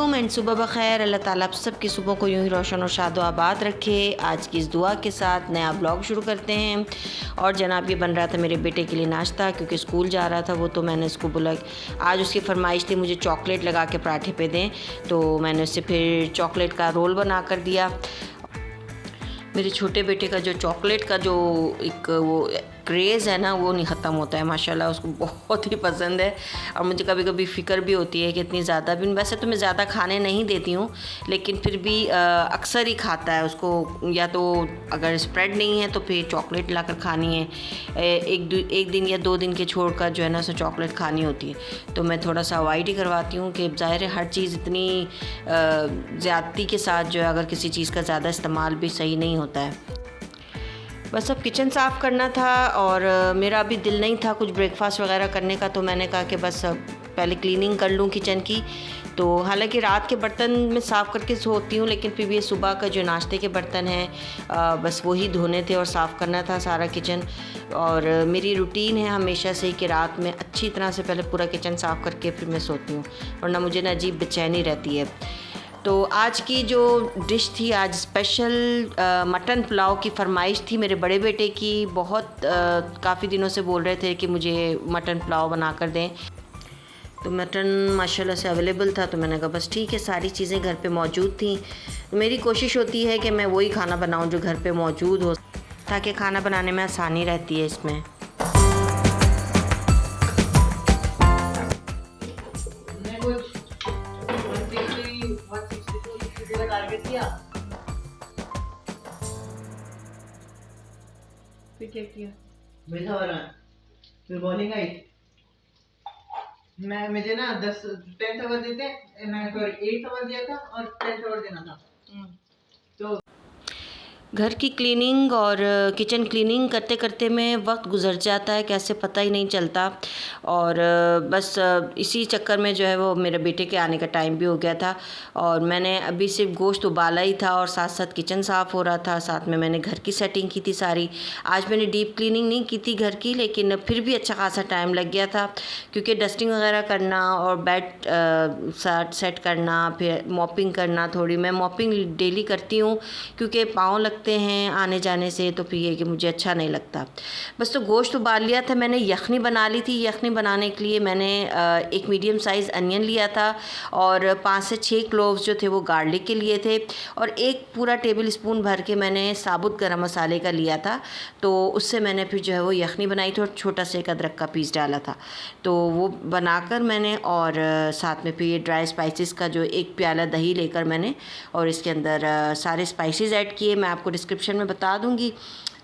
अलैकुम एंड सुबह बखैर। अल्लाह ताला आप सब की सुबह को यूं ही रोशन और शादो आबाद रखे। आज की इस दुआ के साथ नया ब्लॉग शुरू करते हैं। और जनाब ये बन रहा था मेरे बेटे के लिए नाश्ता, क्योंकि स्कूल जा रहा था वो, तो मैंने उसको बोला, आज उसकी फरमाइश थी मुझे चॉकलेट लगा के पराठे पे दें, तो मैंने उससे फिर चॉकलेट का रोल बना कर दिया। मेरे छोटे बेटे का जो चॉकलेट का जो एक वो क्रेज़ है ना, वो नहीं ख़त्म होता है माशाल्लाह, उसको बहुत ही पसंद है। और मुझे कभी कभी फ़िक्र भी होती है कि इतनी ज़्यादा भी, वैसे तो मैं ज़्यादा खाने नहीं देती हूँ, लेकिन फिर भी अक्सर ही खाता है। उसको या तो अगर स्प्रेड नहीं है तो फिर चॉकलेट लाकर खानी है, एक दिन या 2 दिन के छोड़कर जो है ना, उसे चॉकलेट खानी होती है। तो मैं थोड़ा सा अवॉइड ही करवाती हूँ कि ज़ाहिर है हर चीज़ इतनी ज़्यादती के साथ जो है, अगर किसी चीज़ का ज़्यादा इस्तेमाल भी सही नहीं होता है। बस अब किचन साफ़ करना था और मेरा अभी दिल नहीं था कुछ ब्रेकफास्ट वगैरह करने का, तो मैंने कहा कि बस पहले क्लीनिंग कर लूँ किचन की। तो हालांकि रात के बर्तन मैं साफ़ करके सोती हूँ, लेकिन फिर भी ये सुबह का जो नाश्ते के बर्तन हैं बस वही धोने थे और साफ़ करना था सारा किचन। और मेरी रूटीन है हमेशा से कि रात में अच्छी तरह से पहले पूरा किचन साफ़ करके फिर मैं सोती हूँ, वरना मुझे ना अजीब बेचैनी रहती है। तो आज की जो डिश थी, आज स्पेशल मटन पुलाव की फरमाइश थी मेरे बड़े बेटे की। बहुत काफ़ी दिनों से बोल रहे थे कि मुझे मटन पुलाव बना कर दें, तो मटन माशाल्लाह से अवेलेबल था, तो मैंने कहा बस ठीक है, सारी चीज़ें घर पे मौजूद थी। मेरी कोशिश होती है कि मैं वही खाना बनाऊं जो घर पे मौजूद हो, ताकि खाना बनाने में आसानी रहती है इसमें। फिर क्या किया? वैसा हो रहा है। फिर बॉलिंग आई, मुझे ना 10 10 ओवर देते, मैं सॉरी 8 ओवर दिया था और 10 ओवर देना था। तो घर की क्लीनिंग और किचन क्लीनिंग करते करते में वक्त गुजर जाता है, कैसे पता ही नहीं चलता। और बस इसी चक्कर में जो है वो मेरे बेटे के आने का टाइम भी हो गया था, और मैंने अभी सिर्फ गोश्त उबाला ही था और साथ साथ किचन साफ़ हो रहा था, साथ में मैंने घर की सेटिंग की थी सारी। आज मैंने डीप क्लीनिंग नहीं की थी घर की, लेकिन फिर भी अच्छा खासा टाइम लग गया था, क्योंकि डस्टिंग वगैरह करना और बेड सेट करना, फिर मॉपिंग करना। थोड़ी मैं मॉपिंग डेली करती हूँ क्योंकि पाँव लगते हैं आने जाने से, तो फिर ये कि मुझे अच्छा नहीं लगता। बस तो गोश्त उबाल लिया था मैंने, यखनी बना ली थी। यखनी बनाने के लिए मैंने एक मीडियम साइज़ अनियन लिया था और 5 से 6 क्लोव्स जो थे वो गार्लिक के लिए थे, और एक पूरा टेबल स्पून भर के मैंने साबुत गरम मसाले का लिया था। तो उससे मैंने फिर जो है वो यखनी बनाई थी और छोटा सा एक अदरक का पीस डाला था, तो वो बनाकर मैंने, और साथ में फिर ये ड्राई स्पाइसेस का जो 1 प्याला दही लेकर मैंने, और इसके अंदर सारे स्पाइसेस ऐड किए, मैं आपको डिस्क्रिप्शन में बता दूंगी।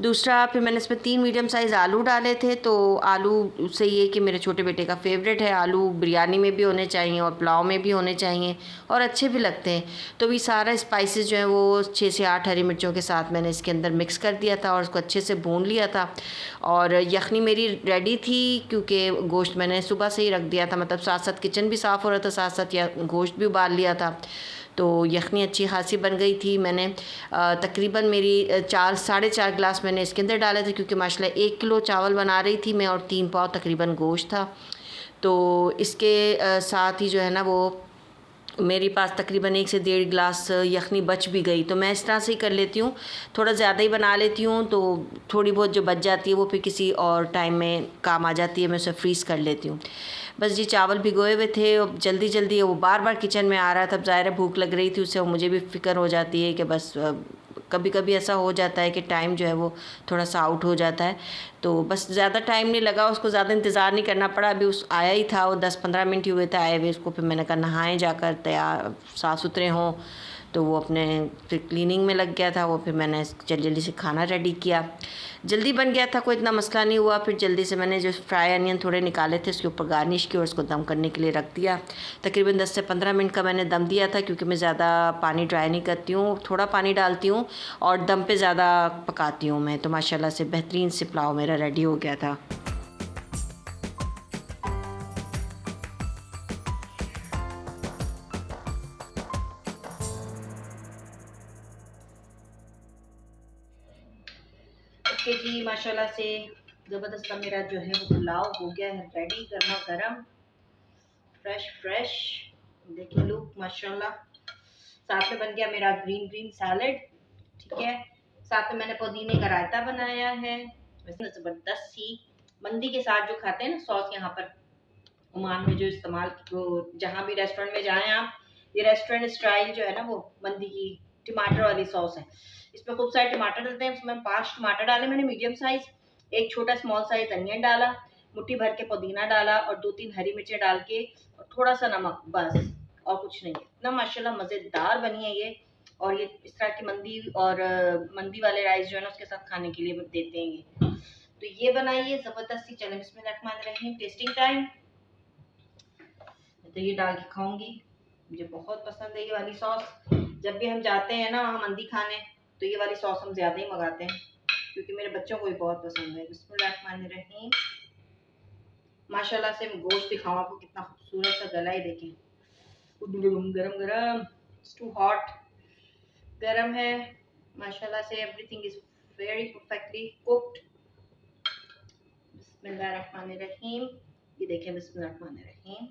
दूसरा फिर मैंने इसमें 3 मीडियम साइज़ आलू डाले थे। तो आलू से ये कि मेरे छोटे बेटे का फेवरेट है, आलू बिरयानी में भी होने चाहिए और पुलाव में भी होने चाहिए और अच्छे भी लगते हैं। तो भी सारा स्पाइसेस जो है वो 6 से 8 हरी मिर्चों के साथ मैंने इसके अंदर मिक्स कर दिया था और उसको अच्छे से भून लिया था। और यखनी मेरी रेडी थी, क्योंकि गोश्त मैंने सुबह से ही रख दिया था, मतलब साथ साथ किचन भी साफ़ हो रहा था, साथ साथ या गोश्त भी उबाल लिया था। तो यखनी अच्छी खासी बन गई थी। मैंने तकरीबन मेरी 4 साढ़े 4 गिलास मैंने इसके अंदर डाले थे, क्योंकि माशाल्लाह 1 किलो चावल बना रही थी मैं और 3 पाव तकरीबन गोश्त था। तो इसके साथ ही जो है ना वो मेरे पास तकरीबन 1 से 1.5 गिलास यखनी बच भी गई। तो मैं इस तरह से ही कर लेती हूँ, थोड़ा ज़्यादा ही बना लेती हूँ, तो थोड़ी बहुत जो बच जाती है वो फिर किसी और टाइम में काम आ जाती है, मैं उसे फ्रीज़ कर लेती हूँ। बस जी चावल भिगोए हुए थे, और जल्दी जल्दी वो बार बार किचन में आ रहा था, ज़ाहिर है भूख लग रही थी उसे, और मुझे भी फ़िक्र हो जाती है कि बस कभी कभी ऐसा हो जाता है कि टाइम जो है वो थोड़ा सा आउट हो जाता है। तो बस ज़्यादा टाइम नहीं लगा, उसको ज़्यादा इंतज़ार नहीं करना पड़ा। अभी उस आया ही था, वो 10-15 मिनट ही हुए थे आए हुए उसको। फिर मैंने कहा नहाएं जाकर, तैयार साफ़ सुथरे हों, तो वो अपने फिर क्लीनिंग में लग गया था वो। फिर मैंने जल्दी जल्दी से खाना रेडी किया, जल्दी बन गया था, कोई इतना मसला नहीं हुआ। फिर जल्दी से मैंने जो फ्राई अनियन थोड़े निकाले थे उसके ऊपर गार्निश की और उसको दम करने के लिए रख दिया। तकरीबन 10 से 15 मिनट का मैंने दम दिया था, क्योंकि मैं ज़्यादा पानी ड्राई नहीं करती हूँ, थोड़ा पानी डालती हूँ और दम पे ज़्यादा पकाती हूँ मैं। तो माशाल्लाह से बेहतरीन से पुलाव मेरा रेडी हो गया था। ओके जी, माशाल्लाह से ज़बरदस्त मेरा जो है वो पुलाव हो गया है रेडी, गर्मा गर्म, फ्रेश फ्रेश, देखिए लुक माशाल्लाह। साथ में बन गया मेरा ग्रीन सैलेड, ठीक है। साथ में मैंने पुदीने का रायता बनाया है। वैसे ज़बरदस्त सी मंदी के साथ जो खाते हैं ना सॉस, यहाँ पर ओमान में जो इस्तेमाल, वो जहाँ भी रेस्टोरेंट में जाएं आप, ये रेस्टोरेंट स्टाइल जो है ना वो मंदी की टमाटर वाली सॉस है। इसमें खूब सारे टमाटर डलते हैं। इसमें 5 टमाटर डाले मैंने मीडियम साइज, एक छोटा स्मॉल साइज अनियन डाला, मुट्ठी भर के पुदीना डाला और 2-3 हरी मिर्चें डाल के और थोड़ा सा नमक, बस और कुछ नहीं। इतना माशाल्लाह मज़ेदार बनी है ये। और ये इस तरह की मंदी और मंदी वाले राइस जो है ना उसके साथ खाने के लिए देते हैं ये। तो ये बनाइए ज़बरदस्ती। चलें बिस्मिल्लाहिर्रहमानिर्रहीम, टेस्टिंग टाइम। तो ये डाल के खाऊंगी, मुझे बहुत पसंद है ये वाली सॉस। जब भी हम जाते हैं ना वहाँ मंदी खाने तो ये वाली सॉस हम ज़्यादा ही मंगाते हैं क्योंकि मेरे बच्चों को भी बहुत पसंद है। बिस्मिल्लाहिर्रहमानिर्रहीम। माशाल्लाह से मैं गोश्त दिखाऊँ आपको, कितना खूबसूरत सा गला है, देखें। गरम गरम, इट्स टू हॉट, गरम है माशाल्लाह से। Everything is very perfectly cooked. बिस्मिल्लाहिर्रहमानिर्रहीम। ये देखें, बिस्मिल्लाहिर्रहमानिर्रहीम।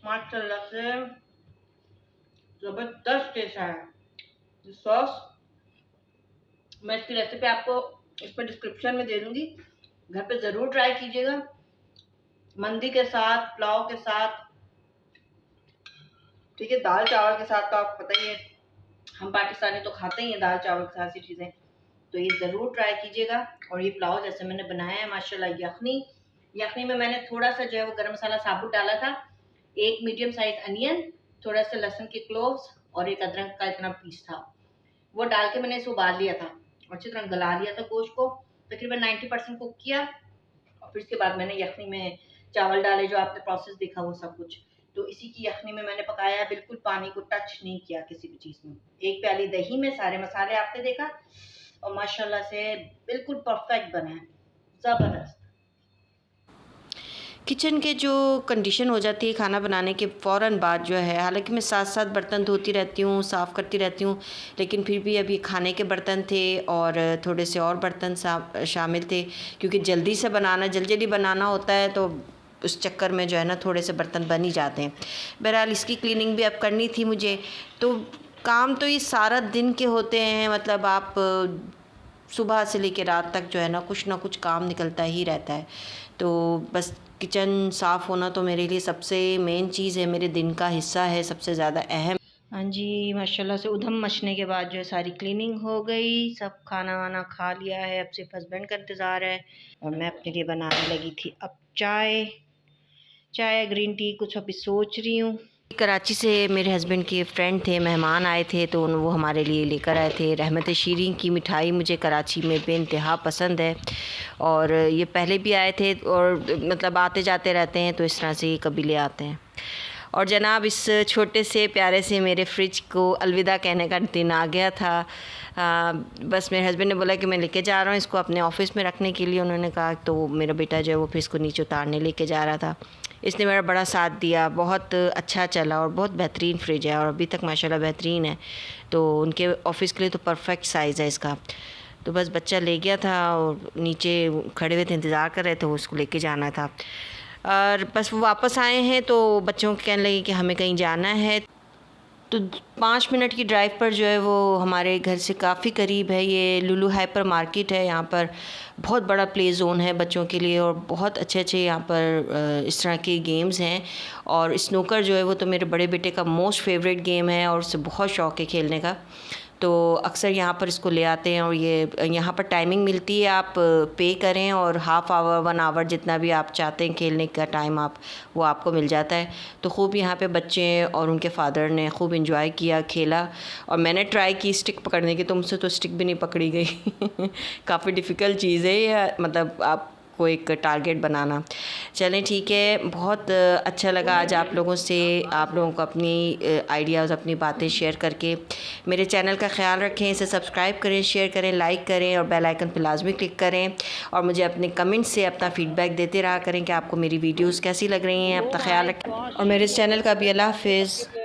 माशाल्लाह से जबरदस्त टेस्ट है सॉस। मैं इसकी रेसिपी आपको इस पर डिस्क्रिप्शन में दे दूंगी, घर पे ज़रूर ट्राई कीजिएगा। मंदी के साथ, पुलाव के साथ, ठीक है, दाल चावल के साथ तो आपको पता ही है हम पाकिस्तानी तो खाते ही हैं दाल चावल के साथ सी चीज़ें, तो ये ज़रूर ट्राई कीजिएगा। और ये पुलाव जैसे मैंने बनाया है माशाल्लाह, यखनी में मैंने थोड़ा सा जो है वो गरम मसाला साबुत डाला था, एक मीडियम साइज अनियन, थोड़ा सा लहसुन के क्लोव्स और एक अदरक का इतना पीस था, वो डाल के मैंने इसे उबाल लिया था और अच्छी तरह गला लिया था गोश्त को। तकरीबन 90% कुक किया और फिर इसके बाद मैंने यखनी में चावल डाले, जो आपने प्रोसेस देखा वो सब कुछ। तो इसी की यखनी में मैंने पकाया, बिल्कुल पानी को टच नहीं किया किसी भी चीज़ में। एक प्याली दही में सारे मसाले आपने देखा और माशाल्लाह से बिल्कुल परफेक्ट बना है, ज़बरदस्त। किचन के जो कंडीशन हो जाती है खाना बनाने के फ़ौरन बाद जो है, हालांकि मैं साथ साथ बर्तन धोती रहती हूँ, साफ़ करती रहती हूँ, लेकिन फिर भी अभी खाने के बर्तन थे और थोड़े से और बर्तन शामिल थे क्योंकि जल्दी बनाना होता है, तो उस चक्कर में जो है ना थोड़े से बर्तन बन ही जाते हैं। बहरहाल इसकी क्लीनिंग भी अब करनी थी मुझे। तो काम तो ये सारा दिन के होते हैं, मतलब आप सुबह से लेकर रात तक जो है ना कुछ काम निकलता ही रहता है। तो बस किचन साफ़ होना तो मेरे लिए सबसे मेन चीज़ है, मेरे दिन का हिस्सा है, सबसे ज़्यादा अहम। हाँ जी, माशाल्लाह से उधम मचने के बाद जो है सारी क्लीनिंग हो गई, सब खाना वाना खा लिया है, अब सिर्फ हस्बैंड का इंतज़ार है और मैं अपने लिए बनाने लगी थी अब चाय ग्रीन टी कुछ अभी सोच रही हूँ। कराची से मेरे हस्बैंड के फ्रेंड थे, मेहमान आए थे, तो वो हमारे लिए लेकर आए थे रहमत शीरीन की मिठाई। मुझे कराची में बेइंतहा पसंद है और ये पहले भी आए थे और मतलब आते जाते रहते हैं, तो इस तरह से कभी ले आते हैं। और जनाब इस छोटे से प्यारे से मेरे फ्रिज को अलविदा कहने का दिन आ गया था। बस मेरे हस्बैंड ने बोला कि मैं लेके जा रहा हूँ इसको अपने ऑफ़िस में रखने के लिए, उन्होंने कहा, तो मेरा बेटा जो है वो फिर इसको नीचे उतारने लेके जा रहा था। इसने मेरा बड़ा साथ दिया, बहुत अच्छा चला और बहुत बेहतरीन फ्रिज है और अभी तक माशाल्लाह बेहतरीन है। तो उनके ऑफ़िस के लिए तो परफेक्ट साइज़ है इसका। तो बस बच्चा ले गया था और नीचे खड़े हुए थे, इंतज़ार कर रहे थे, उसको लेके जाना था। और बस वो वापस आए हैं तो बच्चों को कहने लगे कि हमें कहीं जाना है। तो 5 मिनट की ड्राइव पर जो है वो हमारे घर से काफ़ी करीब है, ये लुलु हाइपर मार्केट है। यहाँ पर बहुत बड़ा प्ले ज़ोन है बच्चों के लिए और बहुत अच्छे यहाँ पर इस तरह के गेम्स हैं। और स्नूकर जो है वो तो मेरे बड़े बेटे का मोस्ट फेवरेट गेम है और उससे बहुत शौक़ है खेलने का, तो अक्सर यहाँ पर इसको ले आते हैं। और ये यहाँ पर टाइमिंग मिलती है, आप पे करें और हाफ़ आवर 1 आवर जितना भी आप चाहते हैं खेलने का टाइम वो आपको मिल जाता है। तो खूब यहाँ पे बच्चे और उनके फादर ने खूब इंजॉय किया, खेला। और मैंने ट्राई की स्टिक पकड़ने की, तो मुझसे तो स्टिक भी नहीं पकड़ी गई काफ़ी डिफ़िकल्ट चीज़ है ये, मतलब आप को एक टारगेट बनाना। चलें ठीक है, बहुत अच्छा लगा आज आप लोगों को अपनी आइडियाज़, अपनी बातें शेयर करके। मेरे चैनल का ख्याल रखें, इसे सब्सक्राइब करें, शेयर करें, लाइक करें और बेल आइकन पर लाजमी क्लिक करें। और मुझे अपने कमेंट से अपना फ़ीडबैक देते रहा करें कि आपको मेरी वीडियोज़ कैसी लग रही हैं। अपना ख्याल रखें और मेरे इस चैनल का भी अल्लाह हाफ़िज़।